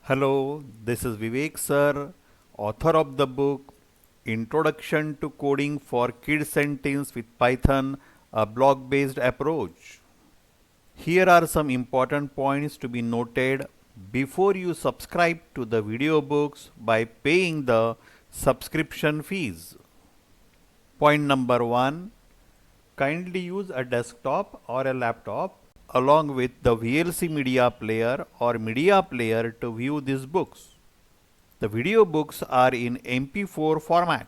Hello, this is Vivek sir, author of the book Introduction to Coding for Kids and Teens with Python, a blog-based approach. Here are some important points to be noted before you subscribe to the video books by paying the subscription fees. Point number 1. Kindly use a desktop or a laptop along with the VLC media player or media player to view these books. The video books are in MP4 format.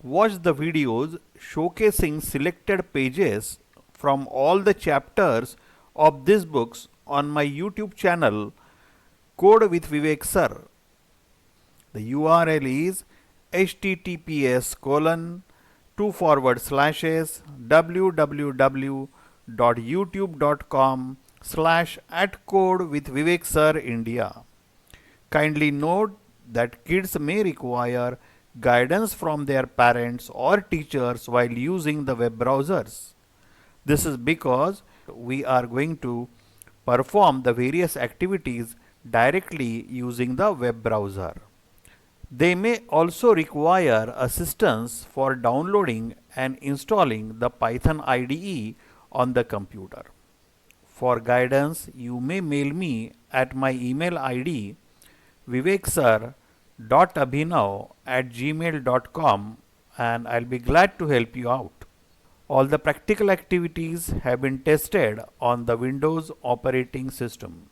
Watch the videos showcasing selected pages from all the chapters of these books on my YouTube channel Code with Vivek Sir. The URL is https://www.youtube.com/@codewithviveksir.India. Kindly note that kids may require guidance from their parents or teachers while using the web browsers. This is because we are going to perform the various activities directly using the web browser. They may also require assistance for downloading and installing the Python IDE on the computer. For guidance, you may mail me at my email ID viveksir.abhinav@gmail.com and I'll be glad to help you out. All the practical activities have been tested on the Windows operating system.